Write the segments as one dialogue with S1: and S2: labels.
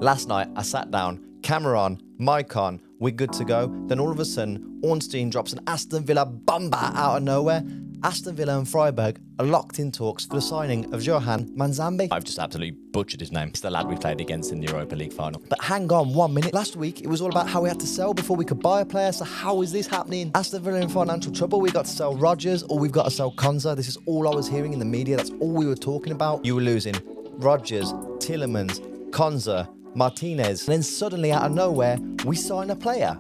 S1: Last night, I sat down, camera on, mic on, we're good to go. Then all of a sudden, Ornstein drops an Aston Villa bomber out of nowhere. Aston Villa and Freiburg are locked in talks for the signing of Johan Manzambi. I've just absolutely butchered his name. It's the lad we played against in the Europa League final. But hang on 1 minute. Last week, it was all about how we had to sell before we could buy a player. So how is this happening? Aston Villa in financial trouble. We got to sell Rodgers or we've got to sell Konza. This is all I was hearing in the media. That's all we were talking about. You were losing Rodgers, Tielemans, Konza, Martinez. And then suddenly out of nowhere, we sign a player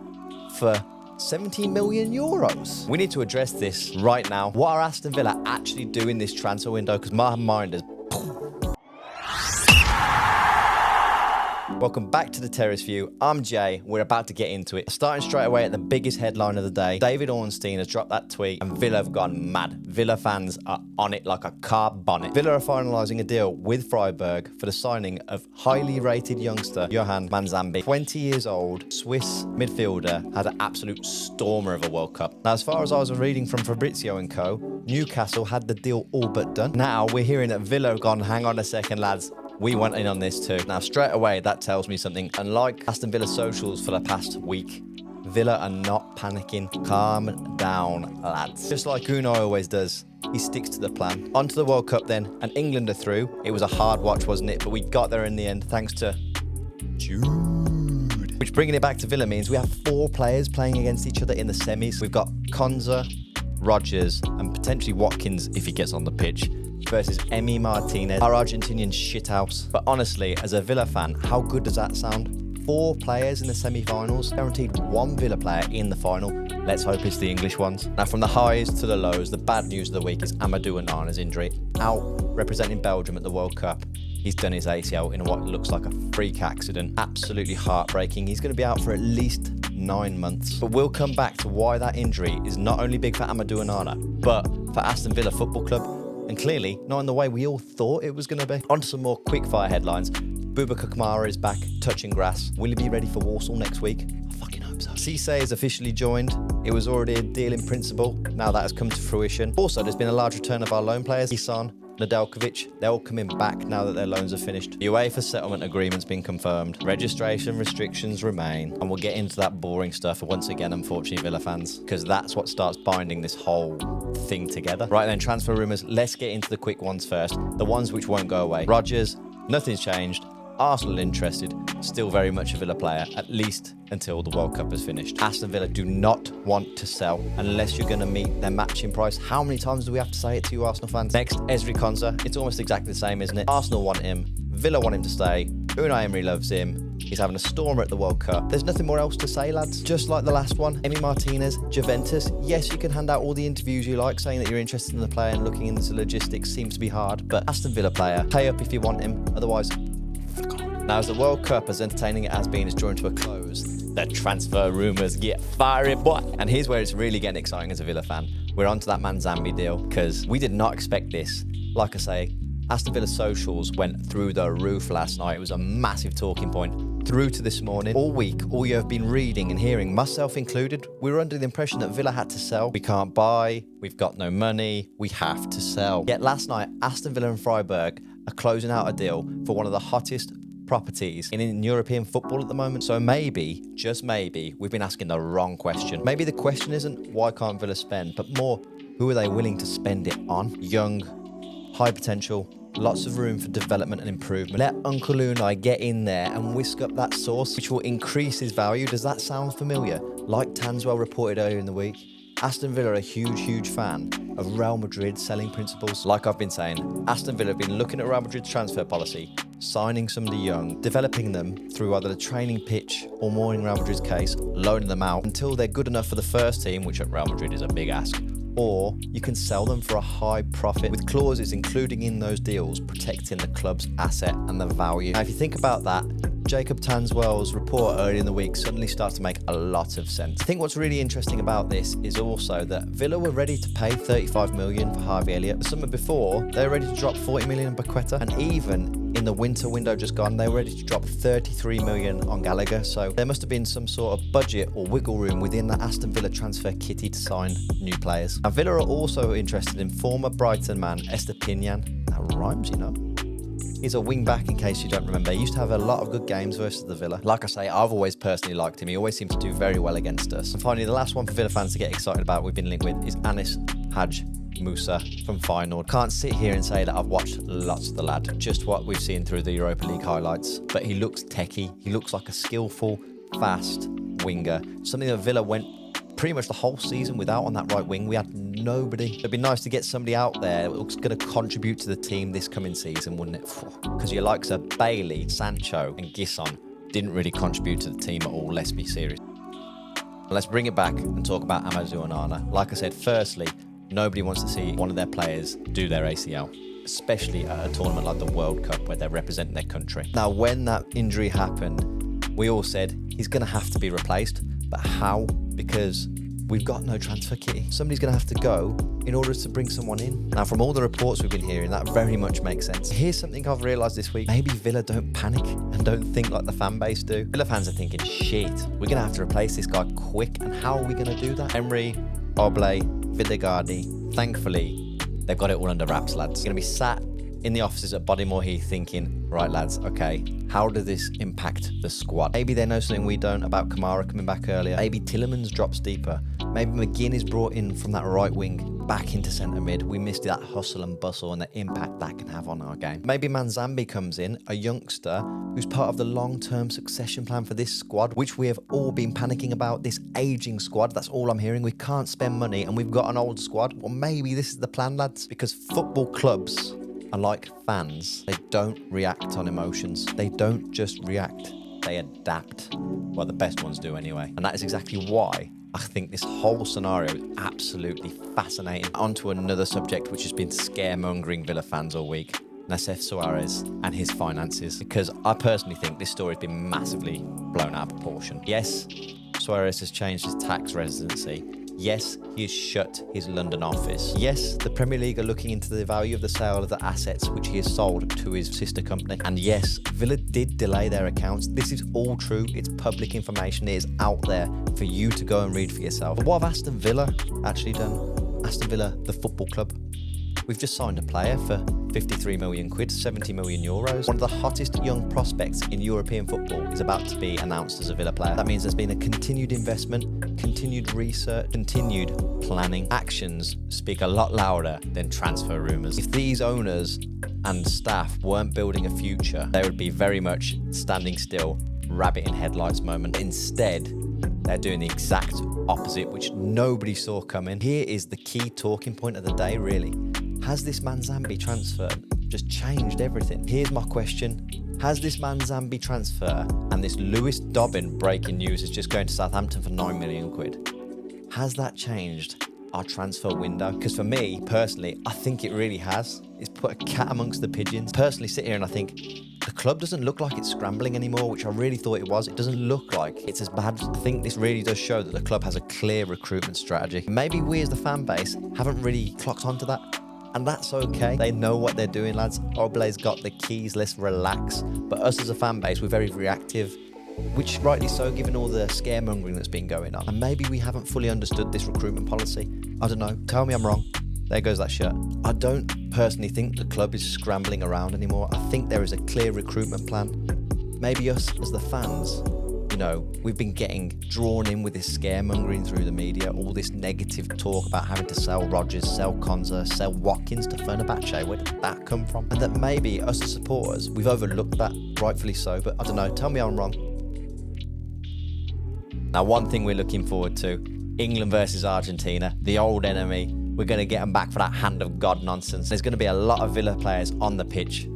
S1: for 70 million euros. We need to address this right now. What are Aston Villa actually doing this transfer window? Because my mind is... Welcome back to the Terrace View. I'm Jay. We're about to get into it. Starting straight away at the biggest headline of the day. David Ornstein has dropped that tweet and Villa have gone mad. Villa fans are on it like a car bonnet. Villa are finalising a deal with Freiburg for the signing of highly rated youngster Johan Manzambi. 20 years old, Swiss midfielder, had an absolute stormer of a World Cup. Now, as far as I was reading from Fabrizio and co, Newcastle had the deal all but done. Now, we're hearing that Villa have gone, hang on a second, lads. We went in on this too. Now, straight away, that tells me something. Unlike Aston Villa socials for the past week, Villa are not panicking. Calm down, lads. Just like Unai always does, he sticks to the plan. On to the World Cup then, and England are through. It was a hard watch, wasn't it? But we got there in the end, thanks to Jude. Which, bringing it back to Villa, means we have 4 players playing against each other in the semis. We've got Konza, Rodgers, and potentially Watkins if he gets on the pitch, versus Emi Martinez, our Argentinian shithouse. But honestly, as a Villa fan, how good does that sound? 4 players in the semi-finals, guaranteed 1 Villa player in the final. Let's hope it's the English ones. Now, from the highs to the lows, the bad news of the week is Amadou Onana's injury. Out representing Belgium at the World Cup. He's done his ACL in what looks like a freak accident. Absolutely heartbreaking. He's going to be out for at least 9 months. But we'll come back to why that injury is not only big for Amadou Onana, but for Aston Villa Football Club. And clearly, not in the way we all thought it was going to be. On to some more quick-fire headlines. Boubacar Kamara is back, touching grass. Will he be ready for Warsaw next week? I fucking hope so. Cisse has officially joined. It was already a deal in principle. Now that has come to fruition. Also, there's been a large return of our loan players. Isan, Nedeljkovic, they're all coming back now that their loans are finished. The UEFA settlement agreement's been confirmed. Registration restrictions remain. And we'll get into that boring stuff once again, unfortunately, Villa fans, because that's what starts binding this whole thing together. Right then, transfer rumours. Let's get into the quick ones first. The ones which won't go away. Rodgers, nothing's changed. Arsenal interested, still very much a Villa player, at least until the World Cup is finished. Aston Villa do not want to sell unless you're going to meet their matching price. How many times do we have to say it to you, Arsenal fans? Next, Ezri Konsa. It's almost exactly the same, isn't it? Arsenal want him, Villa want him to stay, Unai Emery loves him, he's having a stormer at the World Cup. There's nothing more else to say, lads. Just like the last one, Emi Martinez, Juventus. Yes, you can hand out all the interviews you like, saying that you're interested in the player and looking into logistics seems to be hard, but Aston Villa player, pay up if you want him, otherwise... Now, as the World Cup, as entertaining it has been, is drawing to a close, the transfer rumours get fiery, boy. And here's where it's really getting exciting as a Villa fan. We're on to that Manzambi deal, because we did not expect this. Like I say, Aston Villa socials went through the roof last night. It was a massive talking point through to this morning. All week, all you have been reading and hearing, myself included, we were under the impression that Villa had to sell. We can't buy, we've got no money, we have to sell. Yet last night, Aston Villa and Freiburg are closing out a deal for one of the hottest properties in European football at the moment. So maybe, just maybe, we've been asking the wrong question. Maybe the question isn't why can't Villa spend, but more, who are they willing to spend it on? Young, high potential, lots of room for development and improvement. Let Uncle Unai get in there and whisk up that sauce, which will increase his value. Does that sound familiar? Like Tanswell reported earlier in the week, Aston Villa are a huge fan of Real Madrid's selling principles. Like I've been saying, Aston Villa have been looking at Real Madrid's transfer policy, signing some of the young, developing them through either the training pitch or, more in Real Madrid's case, loaning them out until they're good enough for the first team, which at Real Madrid is a big ask. Or you can sell them for a high profit with clauses including in those deals protecting the club's asset and the value. Now, if you think about that, Jacob Tanswell's report earlier in the week suddenly starts to make a lot of sense. I think what's really interesting about this is also that Villa were ready to pay 35 million for Harvey Elliott. The summer before, they were ready to drop 40 million on Paqueta, and even in the winter window just gone, they were ready to drop 33 million on Gallagher. So there must have been some sort of budget or wiggle room within that Aston Villa transfer kitty to sign new players. Now, Villa are also interested in former Brighton man Estepinian. That rhymes, you know. He's a wing back, in case you don't remember. He used to have a lot of good games versus the Villa. Like I say, I've always personally liked him. He always seems to do very well against us. And finally, the last one for Villa fans to get excited about we've been linked with is Anis Haj Musa from Feyenoord. Can't sit here and say that I've watched lots of the lad, just what we've seen through the Europa League highlights. But he looks techie. He looks like a skillful, fast winger. Something that Villa went pretty much the whole season without on that right wing. We had nobody. It'd be nice to get somebody out there who's going to contribute to the team this coming season, wouldn't it? Because your likes of Bailey, Sancho and Gisson didn't really contribute to the team at all, let's be serious. Let's bring it back and talk about Amadou Onana. Like I said, firstly, nobody wants to see one of their players do their ACL, especially at a tournament like the World Cup where they're representing their country. Now, when that injury happened, we all said he's going to have to be replaced. But how? Because we've got no transfer kitty. Somebody's going to have to go in order to bring someone in. Now, from all the reports we've been hearing, that very much makes sense. Here's something I've realised this week. Maybe Villa don't panic and don't think like the fan base do. Villa fans are thinking, shit, we're going to have to replace this guy quick. And how are we going to do that? Emery, Obley, Videgardi, thankfully, they've got it all under wraps, lads. They're going to be sat in the offices at Bodymore Heath thinking, right, lads, okay, how does this impact the squad? Maybe they know something we don't about Kamara coming back earlier. Maybe Tielemans drops deeper. Maybe McGinn is brought in from that right wing back into centre mid. We missed that hustle and bustle and the impact that can have on our game. Maybe Manzambi comes in, a youngster who's part of the long-term succession plan for this squad, which we have all been panicking about, this ageing squad. That's all I'm hearing. We can't spend money and we've got an old squad. Well, maybe this is the plan, lads, because football clubs, unlike fans, they don't react on emotions. They don't just react, they adapt. Well, the best ones do anyway. And that is exactly why I think this whole scenario is absolutely fascinating. On to another subject which has been scaremongering Villa fans all week. Nassef Suarez and his finances. Because I personally think this story has been massively blown out of proportion. Yes, Suarez has changed his tax residency. Yes, he has shut his London office. Yes, the Premier League are looking into the value of the sale of the assets which he has sold to his sister company. And yes, Villa did delay their accounts. This is all true. It's public information. It is out there for you to go and read for yourself. But what have Aston Villa actually done? Aston Villa, the football club. We've just signed a player for 53 million quid, 70 million euros. One of the hottest young prospects in European football is about to be announced as a Villa player. That means there's been a continued investment, continued research, continued planning. Actions speak a lot louder than transfer rumours. If these owners and staff weren't building a future, they would be very much standing still, rabbit in headlights moment. Instead, they're doing the exact opposite, which nobody saw coming. Here is the key talking point of the day, really. Has this Manzambi transfer just changed everything? Here's my question. Has this Manzambi transfer and this Lewis Dobbin breaking news is just going to Southampton for 9 million quid? Has that changed our transfer window? Because for me, personally, I think it really has. It's put a cat amongst the pigeons. Personally, sit here and I think the club doesn't look like it's scrambling anymore, which I really thought it was. It doesn't look like it's as bad. I think this really does show that the club has a clear recruitment strategy. Maybe we as the fan base haven't really clocked onto that. And that's okay. They know what they're doing, lads. Obley's got the keys. Let's relax. But us as a fan base, we're very reactive, which rightly so, given all the scaremongering that's been going on. And maybe we haven't fully understood this recruitment policy. I don't know. Tell me I'm wrong. There goes that shirt. I don't personally think the club is scrambling around anymore. I think there is a clear recruitment plan. Maybe us as the fans, you know, we've been getting drawn in with this scaremongering through the media, all this negative talk about having to sell Rodgers, sell Konza, sell Watkins to Fenerbahce. Where did that come from? And that maybe us as supporters, we've overlooked that, rightfully so, but I don't know, tell me I'm wrong. Now, one thing we're looking forward to, England versus Argentina, the old enemy. We're going to get them back for that hand of God nonsense. There's going to be a lot of Villa players on the pitch.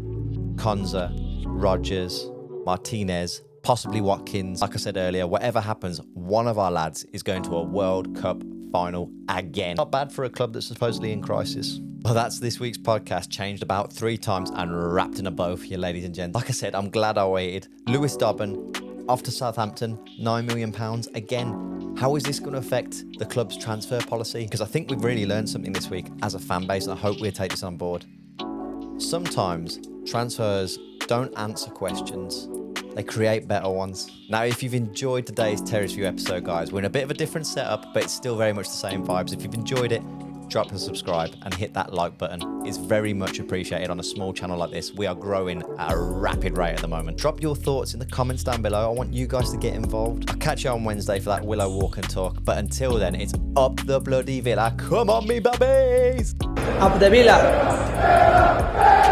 S1: Konza, Rodgers, Martinez, possibly Watkins. Like I said earlier, whatever happens, one of our lads is going to a World Cup final again. Not bad for a club that's supposedly in crisis. Well, that's this week's podcast, changed about 3 times and wrapped in a bow for you, ladies and gents. Like I said, I'm glad I waited. Lewis Dobbin, off to Southampton, £9 million. Again, how is this going to affect the club's transfer policy? Because I think we've really learned something this week as a fan base, and I hope we'll take this on board. Sometimes transfers don't answer questions. They create better ones. Now, if you've enjoyed today's Terrace View episode, guys, we're in a bit of a different setup, but it's still very much the same vibes. If you've enjoyed it, drop a subscribe and hit that like button. It's very much appreciated on a small channel like this. We are growing at a rapid rate at the moment. Drop your thoughts in the comments down below. I want you guys to get involved. I'll catch you on Wednesday for that Willow Walk and Talk. But until then, it's up the bloody Villa. Come on, me babies!
S2: Up the Villa!